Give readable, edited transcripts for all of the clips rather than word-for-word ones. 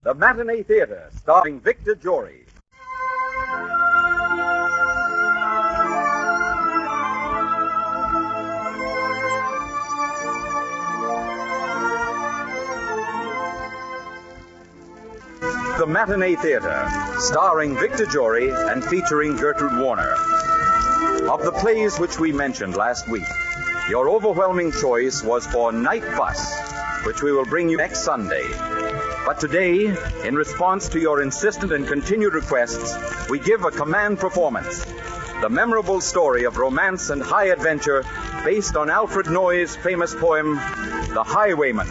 The Matinee Theater, starring Victor Jory. The Matinee Theater, starring Victor Jory and featuring Gertrude Warner. Of the plays which we mentioned last week, your overwhelming choice was for Night Bus, which we will bring you next Sunday. But today, in response to your insistent and continued requests, we give a command performance. The memorable story of romance and high adventure based on Alfred Noyes' famous poem, The Highwayman.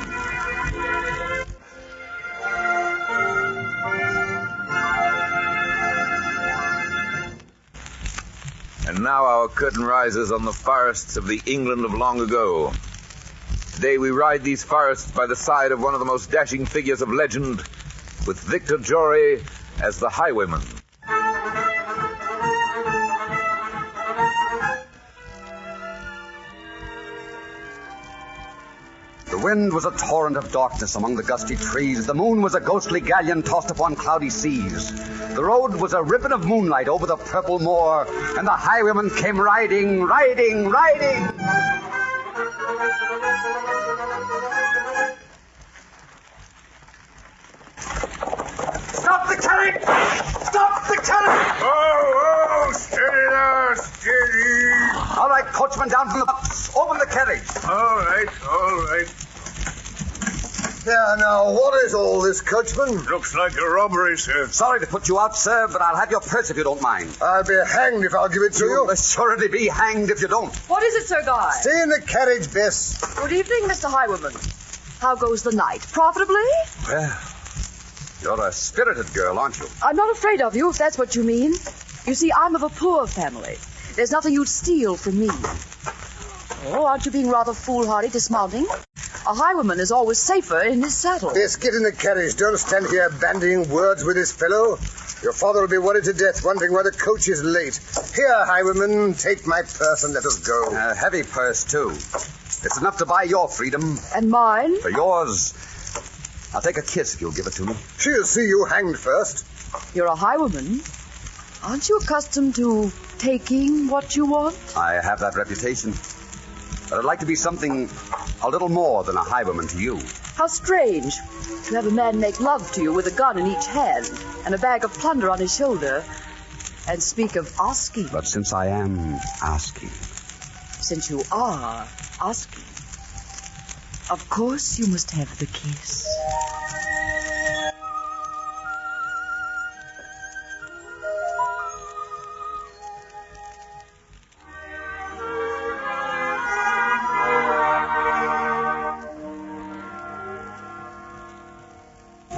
And now our curtain rises on the forests of the England of long ago. Today we ride these forests by the side of one of the most dashing figures of legend, with Victor Jory as the Highwayman. The wind was a torrent of darkness among the gusty trees. The moon was a ghostly galleon tossed upon cloudy seas. The road was a ribbon of moonlight over the purple moor, and the highwayman came riding, riding, riding. Stop the carriage! Stop the carriage! Oh, steady there, steady. All right, coachman, down from the box. Open the carriage. All right. There now, what is all this, coachman? Looks like a robbery, sir. Sorry to put you out, sir, but I'll have your purse if you don't mind. I'll be hanged if I'll give it to you. You'll assuredly be hanged if you don't. What is it, Sir Guy? Stay in the carriage, Bess. Good evening, Mr. Highwayman. How goes the night? Profitably? Well, you're a spirited girl, aren't you? I'm not afraid of you, if that's what you mean. You see, I'm of a poor family. There's nothing you'd steal from me. Oh, aren't you being rather foolhardy dismounting? A highwayman is always safer in his saddle. Bess, get in the carriage. Don't stand here bandying words with this fellow. Your father will be worried to death, wondering why the coach is late. Here, highwayman, take my purse and let us go. A heavy purse, too. It's enough to buy your freedom. And mine? For yours, I'll take a kiss if you'll give it to me. She'll see you hanged first. You're a highwayman. Aren't you accustomed to taking what you want? I have that reputation. But I'd like to be something a little more than a highwayman to you. How strange to have a man make love to you with a gun in each hand and a bag of plunder on his shoulder and speak of asking. But since I am asking... Since you are asking, of course you must have the kiss.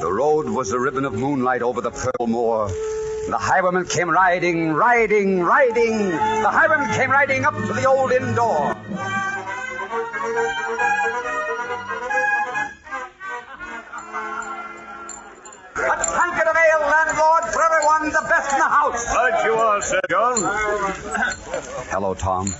The road was a ribbon of moonlight over the purple moor. The highwayman came riding, riding, riding. The highwayman came riding up to the old inn door. A tankard of ale, landlord, for everyone, the best in the house. Right you are, Sir John. Hello, Tom.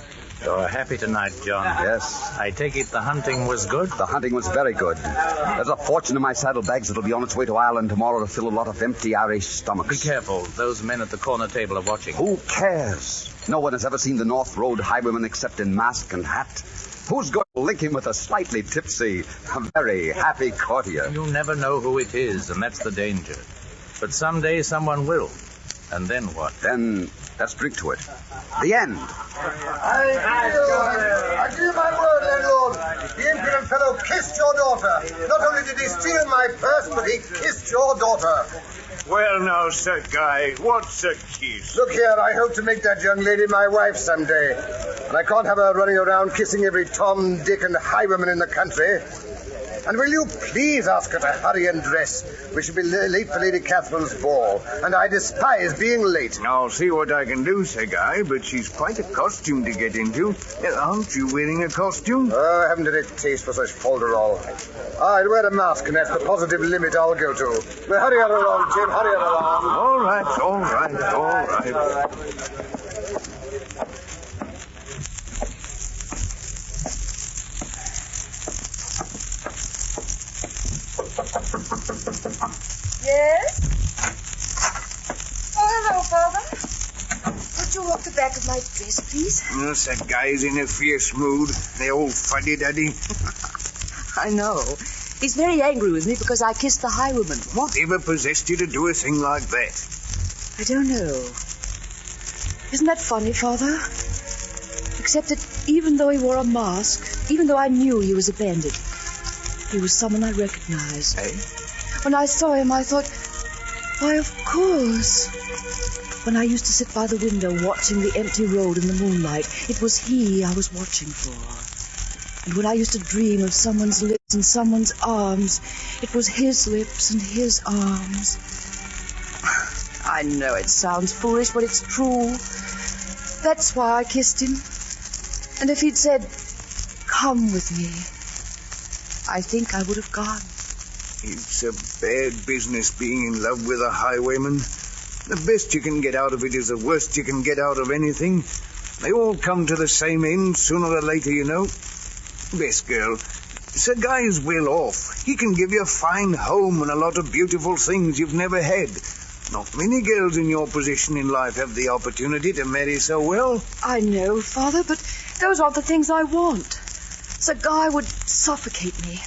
You're happy tonight, John. Yes. I take it the hunting was good? The hunting was very good. There's a fortune in my saddlebags that'll be on its way to Ireland tomorrow to fill a lot of empty Irish stomachs. Be careful. Those men at the corner table are watching. Who cares? No one has ever seen the North Road highwayman except in mask and hat. Who's going to link him with a slightly tipsy, a very happy courtier? You never know who it is, and that's the danger. But someday someone will. And then what? Then let's drink to it. The end. I give you my word, landlord. The impudent fellow kissed your daughter. Not only did he steal my purse, but he kissed your daughter. Well, now, Sir Guy, what's a kiss? Look here, I hope to make that young lady my wife someday. And I can't have her running around kissing every Tom, Dick, and highwayman in the country. And will you please ask her to hurry and dress? We shall be late for Lady Catherine's ball, and I despise being late. I'll see what I can do, Sir Guy, but she's quite a costume to get into. Aren't you wearing a costume? Oh, I haven't any taste for such folderol. I'll wear a mask, and that's the positive limit I'll go to. Well, hurry her along, Jim, hurry her along. All right. light dress, please? Yes, that guy's in a fierce mood. The old fuddy-duddy. I know. He's very angry with me because I kissed the highwayman. Whatever possessed you to do a thing like that? I don't know. Isn't that funny, Father? Except that even though he wore a mask, even though I knew he was a bandit, he was someone I recognized. Eh? When I saw him, I thought, why, of course. When I used to sit by the window watching the empty road in the moonlight, it was he I was watching for. And when I used to dream of someone's lips and someone's arms, it was his lips and his arms. I know it sounds foolish, but it's true. That's why I kissed him. And if he'd said, come with me, I think I would have gone. It's a bad business being in love with a highwayman. The best you can get out of it is the worst you can get out of anything. They all come to the same end sooner or later, you know. Best girl, Sir Guy is well off. He can give you a fine home and a lot of beautiful things you've never had. Not many girls in your position in life have the opportunity to marry so well. I know, Father, but those aren't the things I want. Sir Guy would suffocate me.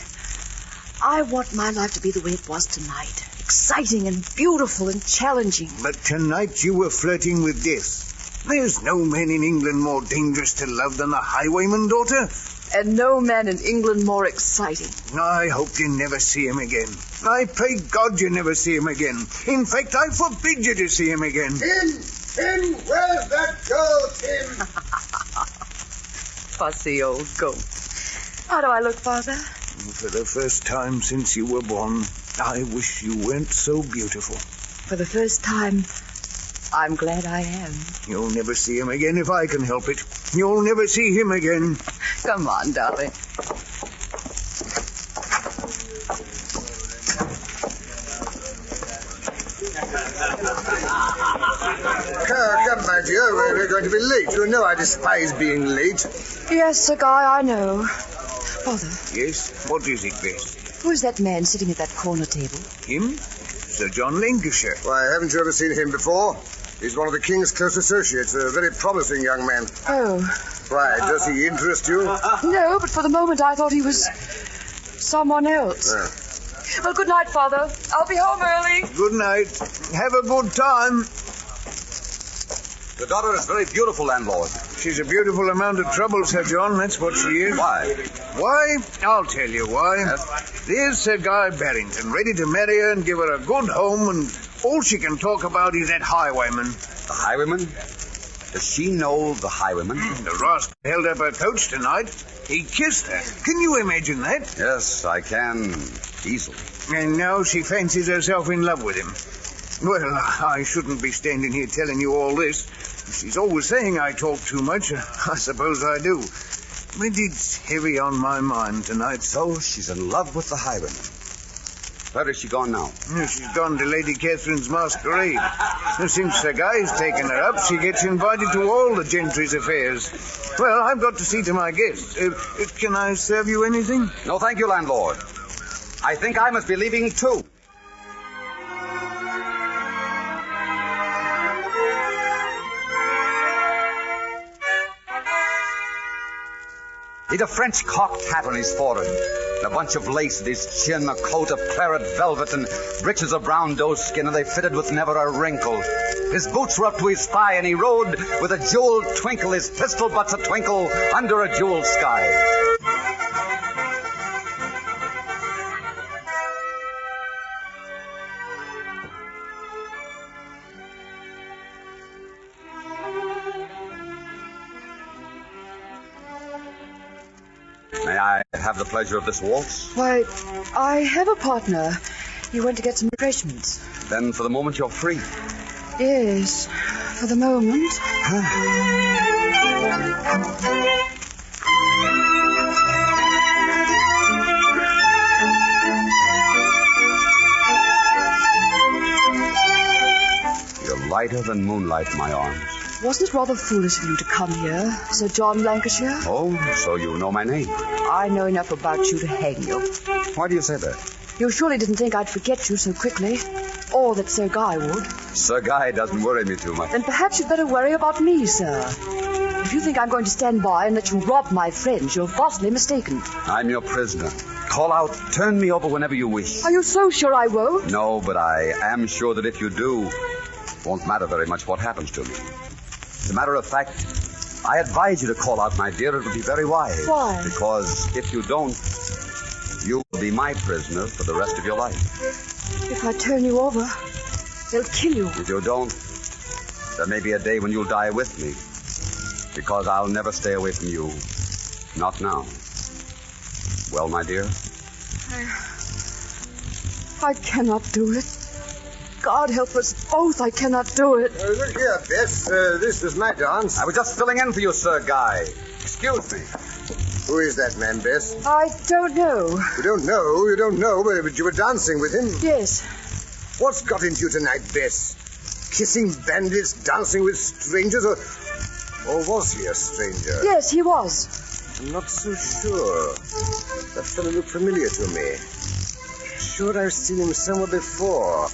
I want my life to be the way it was tonight. Exciting and beautiful and challenging. But tonight you were flirting with death. There's no man in England more dangerous to love than the highwayman, daughter. And no man in England more exciting. I hope you never see him again. I pray God you never see him again. In fact, I forbid you to see him again. Tim, where's that girl, Tim? Fussy old goat. How do I look, Father? For the first time since you were born, I wish you weren't so beautiful. For the first time, I'm glad I am. You'll never see him again if I can help it. You'll never see him again. Come on, darling. Come, my dear, we're going to be late. You know I despise being late. Yes, Sir Guy, I know. Father. Yes? What is it, Bess? Who is that man sitting at that corner table? Him? Sir John Lancashire. Why, haven't you ever seen him before? He's one of the King's close associates, a very promising young man. Oh. Why, does he interest you? No, but for the moment I thought he was someone else. Well, good night, Father. I'll be home early. Good night. Have a good time. Your daughter is very beautiful, landlord. She's a beautiful amount of trouble, Sir John. That's what she is. Why? Why? I'll tell you why. Yes? There's Sir Guy Barrington, ready to marry her and give her a good home, and all she can talk about is that highwayman. The highwayman? Does she know the highwayman? The rascal held up her coach tonight. He kissed her. Can you imagine that? Yes, I can. Easily. And now she fancies herself in love with him. Well, I shouldn't be standing here telling you all this. She's always saying I talk too much. I suppose I do. But it's heavy on my mind tonight. So she's in love with the highwayman. Where is she gone now? She's gone to Lady Catherine's masquerade. Since Sir Guy's taken her up, she gets invited to all the gentry's affairs. Well, I've got to see to my guests. Can I serve you anything? No, thank you, landlord. I think I must be leaving, too. He'd a French cocked hat on his forehead, and a bunch of lace at his chin, a coat of claret velvet, and breeches of brown doe skin, and they fitted with never a wrinkle. His boots were up to his thigh, and he rode with a jeweled twinkle, his pistol butts a twinkle, under a jeweled sky. May I have the pleasure of this waltz? Why, I have a partner. He went to get some refreshments. Then for the moment you're free. Yes, for the moment. You're lighter than moonlight, my arms. Wasn't it rather foolish of you to come here, Sir John Lancashire? Oh, so you know my name. I know enough about you to hang you. Why do you say that? You surely didn't think I'd forget you so quickly. Or that Sir Guy would. Sir Guy doesn't worry me too much. Then perhaps you'd better worry about me, sir. If you think I'm going to stand by and let you rob my friends, you're vastly mistaken. I'm your prisoner. Call out, turn me over whenever you wish. Are you so sure I won't? No, but I am sure that if you do, it won't matter very much what happens to me. As a matter of fact, I advise you to call out, my dear. It would be very wise. Why? Because if you don't, you will be my prisoner for the rest of your life. If I turn you over, they'll kill you. If you don't, there may be a day when you'll die with me. Because I'll never stay away from you. Not now. Well, my dear? I cannot do it. God help us both, I cannot do it. Look here, Bess. This was my dance. I was just filling in for you, Sir Guy. Excuse me. Who is that man, Bess? I don't know. You don't know, but you were dancing with him. Yes. What's got into you tonight, Bess? Kissing bandits, dancing with strangers, or was he a stranger? Yes, he was. I'm not so sure. That fellow looked familiar to me. Sure I've seen him somewhere before.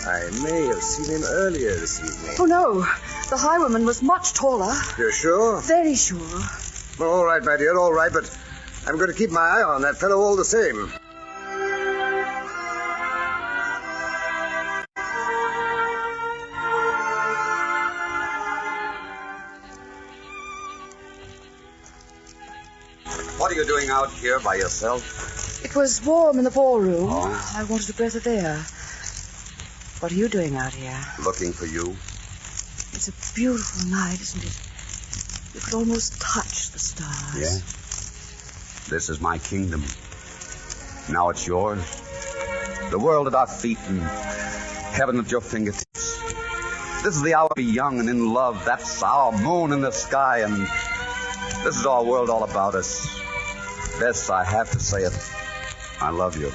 I may have seen him earlier this evening. Oh, no. The highwayman was much taller. You're sure? Very sure. Well, all right, my dear, all right, but I'm going to keep my eye on that fellow all the same. What are you doing out here by yourself? It was warm in the ballroom. Oh. I wanted a breath of air. What are you doing out here? Looking for you. It's a beautiful night, isn't it? You could almost touch the stars. Yeah. This is my kingdom. Now it's yours. The world at our feet and heaven at your fingertips. This is the hour to be young and in love. That's our moon in the sky, and this is our world all about us. Bess, I have to say it. I love you.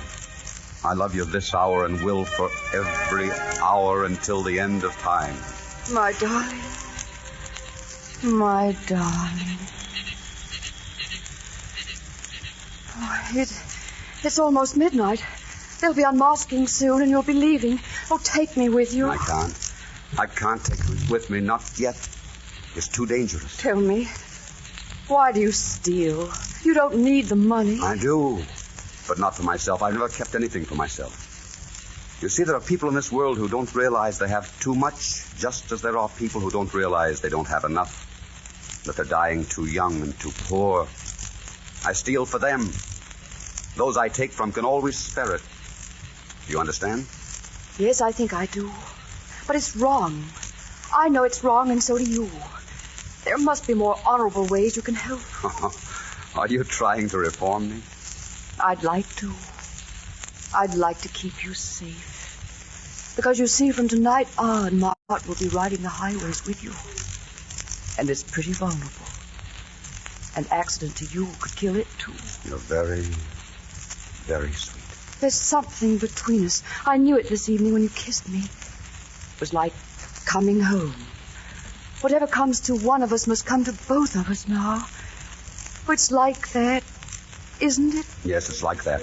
I love you this hour and will for every hour until the end of time. My darling. My darling. Oh, it's almost midnight. They'll be unmasking soon and you'll be leaving. Oh, take me with you. I can't. I can't take you with me. Not yet. It's too dangerous. Tell me. Why do you steal? You don't need the money. I do, but not for myself. I've never kept anything for myself. You see, there are people in this world who don't realize they have too much, just as there are people who don't realize they don't have enough, that they're dying too young and too poor. I steal for them. Those I take from can always spare it. Do you understand? Yes, I think I do. But it's wrong. I know it's wrong, and so do you. There must be more honorable ways you can help. Are you trying to reform me? I'd like to. I'd like to keep you safe. Because you see, from tonight on, my heart will be riding the highways with you. And it's pretty vulnerable. An accident to you could kill it, too. You're very, very sweet. There's something between us. I knew it this evening when you kissed me. It was like coming home. Whatever comes to one of us must come to both of us now. It's like that, isn't it? Yes, it's like that.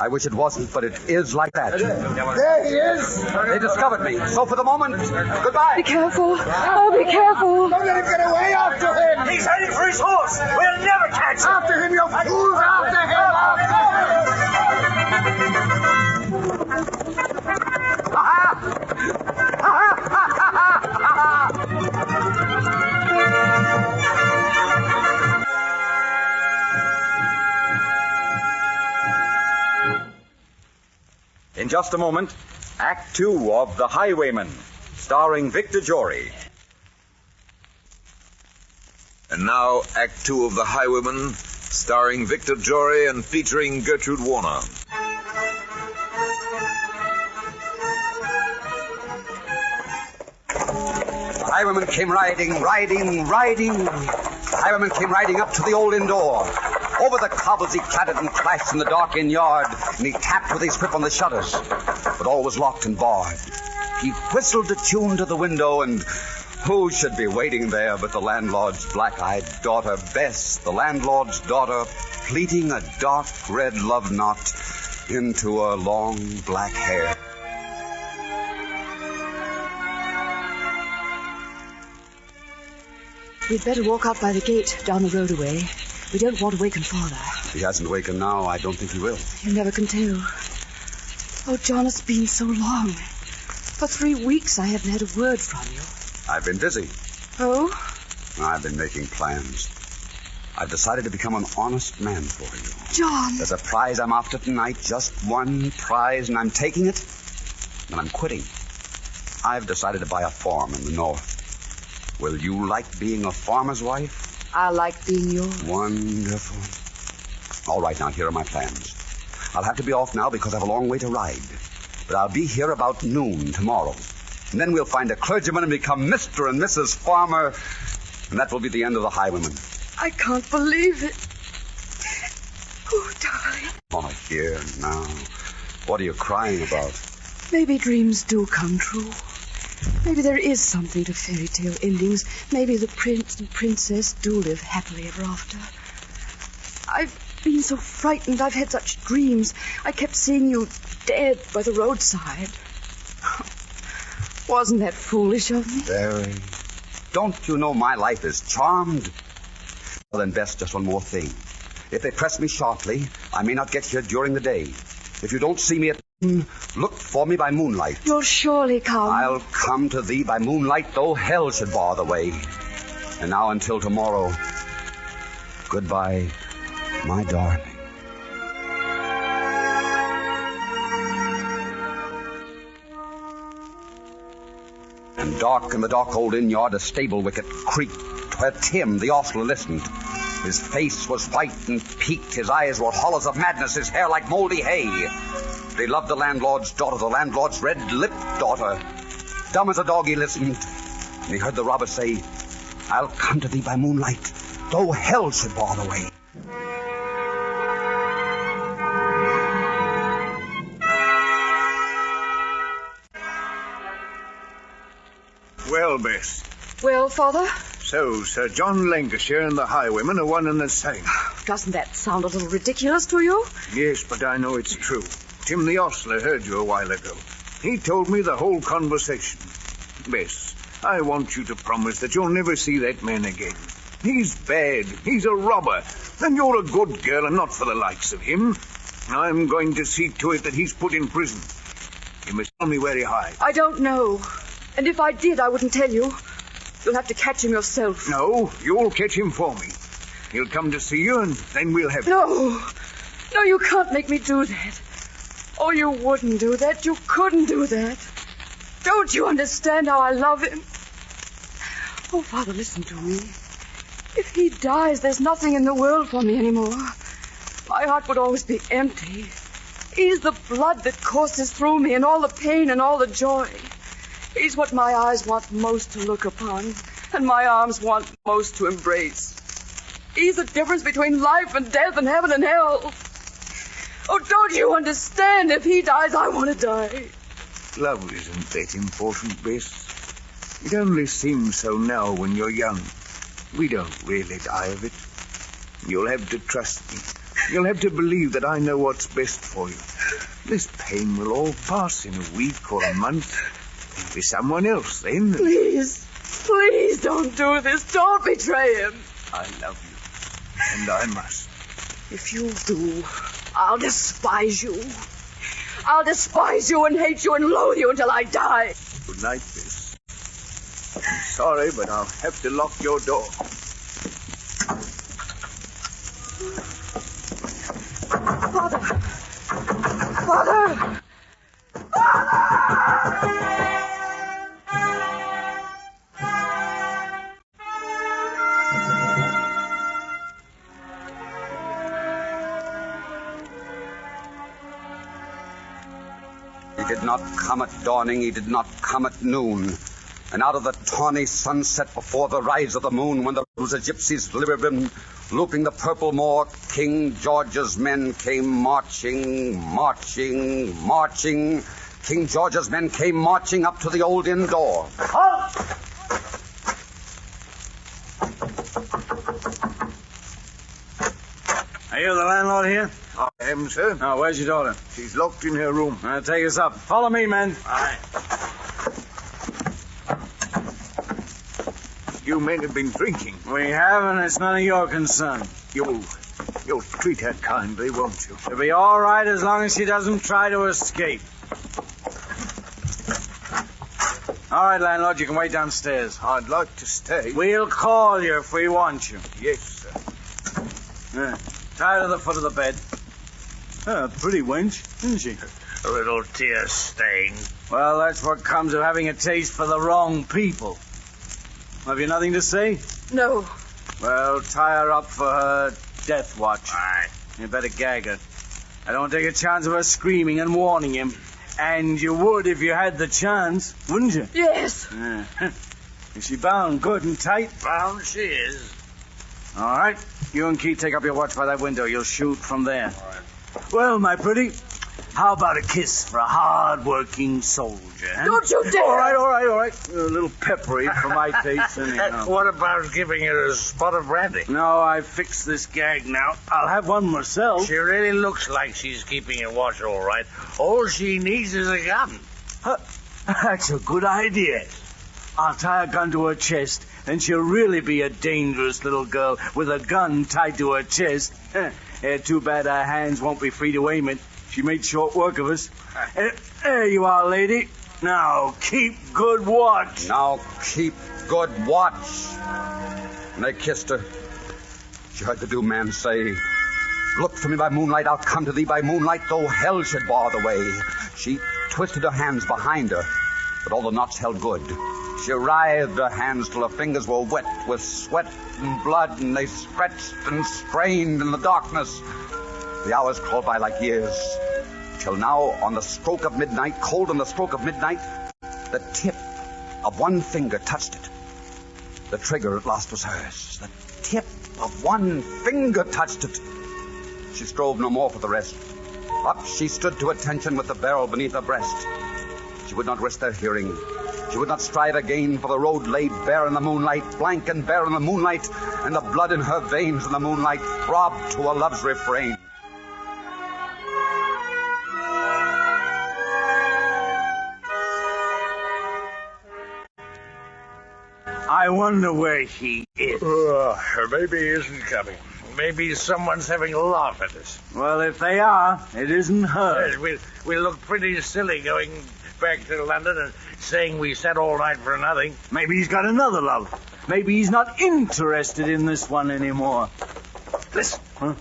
I wish it wasn't, but it is like that. There he is! They discovered me, so for the moment, goodbye. Be careful. Oh, be careful. Don't let him get away! After him! He's heading for his horse. We'll never catch him. After him, you fools! After him! In just a moment, Act 2 of The Highwayman, starring Victor Jory. And now, Act 2 of The Highwayman, starring Victor Jory and featuring Gertrude Warner. The highwayman came riding. The highwayman came riding up to the old inn door. Over the cobbles he clattered and clashed in the dark inn yard, and he tapped with his whip on the shutters. But all was locked and barred. He whistled a tune to the window, and who should be waiting there but the landlord's black-eyed daughter, Bess, the landlord's daughter, pleating a dark red love knot into her long black hair. We'd better walk out by the gate down the road away. We don't want to waken Father. If he hasn't wakened now, I don't think he will. You never can tell. Oh, John, it's been so long. For 3 weeks I haven't had a word from you. I've been busy. Oh? I've been making plans. I've decided to become an honest man for you. John! There's a prize I'm after tonight, just one prize, and I'm taking it, and I'm quitting. I've decided to buy a farm in the north. Will you like being a farmer's wife? I like being yours. Wonderful. All right, now, here are my plans. I'll have to be off now because I have a long way to ride. But I'll be here about noon tomorrow. And then we'll find a clergyman and become Mr. and Mrs. Farmer. And that will be the end of the Highwayman. I can't believe it. Oh, darling. Oh, here now. What are you crying about? Maybe dreams do come true. Maybe there is something to fairy tale endings. Maybe the prince and princess do live happily ever after. I've been so frightened. I've had such dreams. I kept seeing you dead by the roadside. Wasn't that foolish of me? Very. Don't you know my life is charmed? Well, then, Bess, just one more thing. If they press me sharply, I may not get here during the day. If you don't see me at noon, look for me by moonlight. You'll surely come. I'll come to thee by moonlight, though hell should bar the way. And now until tomorrow, goodbye, my darling. And dark in the dark old inn yard, a stable wicket creaked, where Tim, the ostler, listened. His face was white and peaked, his eyes were hollows of madness, his hair like moldy hay. They loved the landlord's daughter, the landlord's red-lipped daughter. Dumb as a dog he listened, and he heard the robber say, I'll come to thee by moonlight, though hell should bar the way. Well, Bess. Well, Father? So, Sir John Lancashire and the Highwayman are one and the same. Doesn't that sound a little ridiculous to you? Yes, but I know it's true. Tim the ostler heard you a while ago. He told me the whole conversation. Bess, I want you to promise that you'll never see that man again. He's bad. He's a robber. And you're a good girl and not for the likes of him. I'm going to see to it that he's put in prison. You must tell me where he hides. I don't know. And if I did, I wouldn't tell you. You'll have to catch him yourself. No, you'll catch him for me. He'll come to see you, and then we'll have... No, you can't make me do that. Oh, you wouldn't do that. You couldn't do that. Don't you understand how I love him? Oh, Father, listen to me. If he dies, there's nothing in the world for me anymore. My heart would always be empty. He's the blood that courses through me, and all the pain and all the joy. He's what my eyes want most to look upon, and my arms want most to embrace. He's the difference between life and death and heaven and hell. Oh, don't you understand? If he dies, I want to die. Love isn't that important, Bess. It only seems so now when you're young. We don't really die of it. You'll have to trust me. You'll have to believe that I know what's best for you. This pain will all pass in a week or a month. There'll be someone else then. Please don't do this. Don't betray him. I love you, and I must. If you do, I'll despise you. I'll despise you and hate you and loathe you until I die. Good night, Bess. I'm sorry, but I'll have to lock your door. Father! He did not come at dawning, he did not come at noon. And out of the tawny sunset before the rise of the moon, when the rose of gypsies ribbon, looping the purple moor, King George's men came marching. King George's men came marching up to the old inn door. Halt! Are you the landlord here? I am, sir. Now, where's your daughter? She's locked in her room. Take us up. Follow me, men. Aye. You men have been drinking. We have, and it's none of your concern. You'll treat her kindly, won't you? She'll be all right as long as she doesn't try to escape. All right, landlord, you can wait downstairs. I'd like to stay. We'll call you if we want you. Yes, sir. Tie her to the foot of the bed. Pretty wench, isn't she? A little tear stain. Well, that's what comes of having a taste for the wrong people. Have you nothing to say? No. Well, tie her up for her death watch. Aye. You better gag her. I don't take a chance of her screaming and warning him. And you would if you had the chance, wouldn't you? Yes. Is she bound good and tight? Bound she is. All right. You and Keith take up your watch by that window. You'll shoot from there. All right. Well, my pretty, how about a kiss for a hard-working soldier? Huh? Don't you dare! All right. A little peppery for my taste. What about giving her a spot of brandy? No, I fixed this gag now. I'll have one myself. She really looks like she's keeping a watch all right. All she needs is a gun. That's a good idea. I'll tie a gun to her chest, and she'll really be a dangerous little girl with a gun tied to her chest. Too bad our hands won't be free to aim it. She made short work of us. There you are, lady. Now, keep good watch. Now, keep good watch. And they kissed her. She heard the doomed man say, "Look for me by moonlight, I'll come to thee by moonlight, though hell should bar the way." She twisted her hands behind her, but all the knots held good. She writhed her hands till her fingers were wet with sweat and blood, and they stretched and strained in the darkness. The hours crawled by like years, till now, on the stroke of midnight, cold on the stroke of midnight, the tip of one finger touched it. The trigger at last was hers. The tip of one finger touched it. She strove no more for the rest. Up she stood to attention with the barrel beneath her breast. She would not risk their hearing. She would not strive again, for the road lay bare in the moonlight, blank and bare in the moonlight, and the blood in her veins in the moonlight throbbed to a love's refrain. I wonder where she is. Her baby isn't coming. Maybe someone's having a laugh at us. Well, if they are, it isn't her. Yes, we look pretty silly going back to London and saying we sat all night for nothing. Maybe he's got another love. Maybe he's not interested in this one anymore. Listen,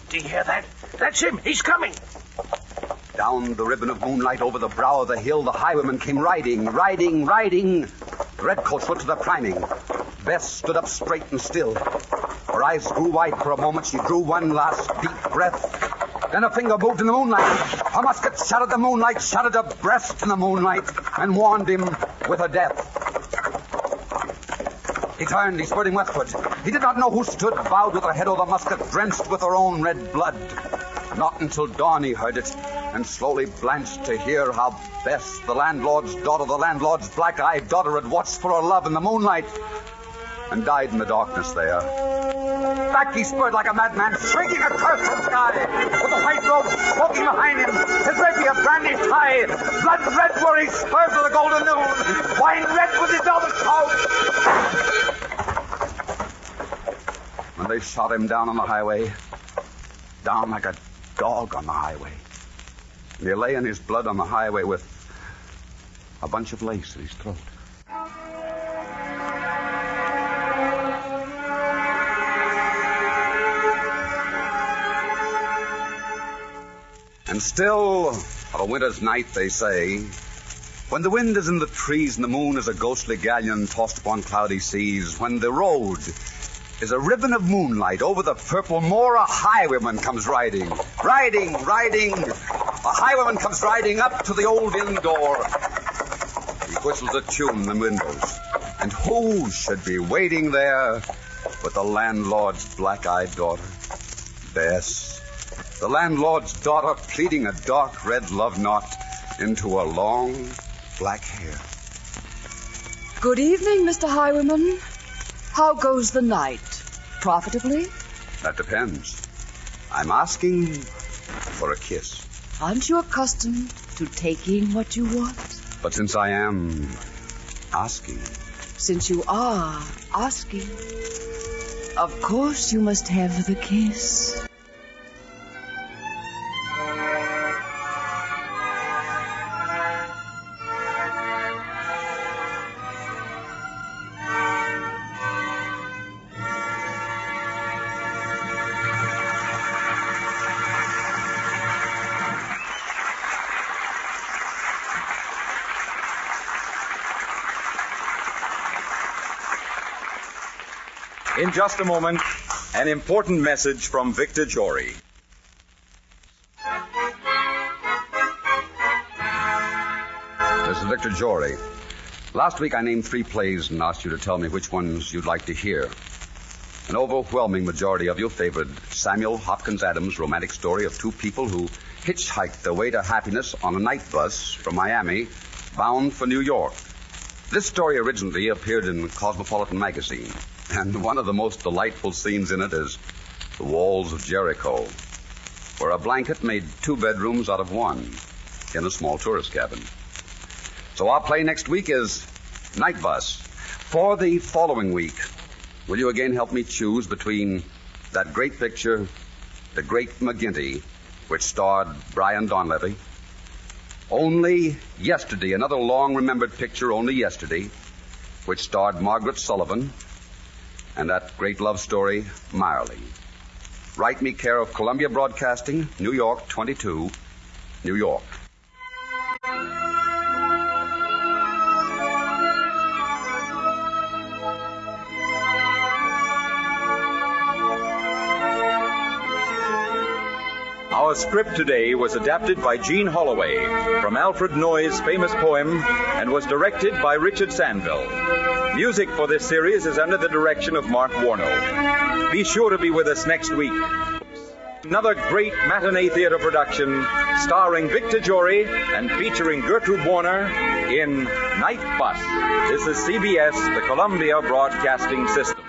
do you hear that? That's him. He's coming. Down the ribbon of moonlight over the brow of the hill, the highwayman came riding. The redcoats looked to their priming. Bess stood up straight and still. Her eyes grew wide for a moment. She drew one last deep breath. Then a finger moved in the moonlight. Her musket shattered the moonlight, shattered her breast in the moonlight, and warned him with her death. He turned, he spurred him westward. He did not know who stood, bowed with her head over the musket, drenched with her own red blood. Not until dawn he heard it, and slowly blanched to hear how Bess, the landlord's daughter, the landlord's black-eyed daughter, had watched for her love in the moonlight, and died in the darkness there. Back he spurred like a madman, shrieking a curse from sky, with the white robe smoking behind him, his rapier brandished high, blood red were his spurs of the golden noon, wine red was his velvet coat. When they shot him down on the highway, down like a dog on the highway, and he lay in his blood on the highway with a bunch of lace at his throat. And still, of a winter's night, they say, when the wind is in the trees and the moon is a ghostly galleon tossed upon cloudy seas, when the road is a ribbon of moonlight over the purple moor, a highwayman comes riding. A highwayman comes riding up to the old inn door. He whistles a tune in the windows. And who should be waiting there but the landlord's black-eyed daughter, Bess? The landlord's daughter pleating a dark red love knot into a long black hair. Good evening, Mr. Highwayman. How goes the night? Profitably? That depends. I'm asking for a kiss. Aren't you accustomed to taking what you want? But since I am asking... Since you are asking, of course you must have the kiss. In just a moment, an important message from Victor Jory. This is Victor Jory. Last week I named 3 plays and asked you to tell me which ones you'd like to hear. An overwhelming majority of you favored Samuel Hopkins Adams' romantic story of 2 people who hitchhiked their way to happiness on a night bus from Miami, bound for New York. This story originally appeared in Cosmopolitan magazine, and one of the most delightful scenes in it is the walls of Jericho, where a blanket made 2 bedrooms out of 1 in a small tourist cabin. So our play next week is Night Bus. For the following week, will you again help me choose between that great picture, The Great McGinty, which starred Brian Donlevy, Only Yesterday, another long-remembered picture, Only Yesterday, which starred Margaret Sullivan, and that great love story, Marley. Write me care of Columbia Broadcasting, New York 22, New York. Our script today was adapted by Gene Holloway from Alfred Noyes' famous poem and was directed by Richard Sandville. Music for this series is under the direction of Mark Warno. Be sure to be with us next week. Another great Matinee Theater production starring Victor Jory and featuring Gertrude Warner in Night Bus. This is CBS, the Columbia Broadcasting System.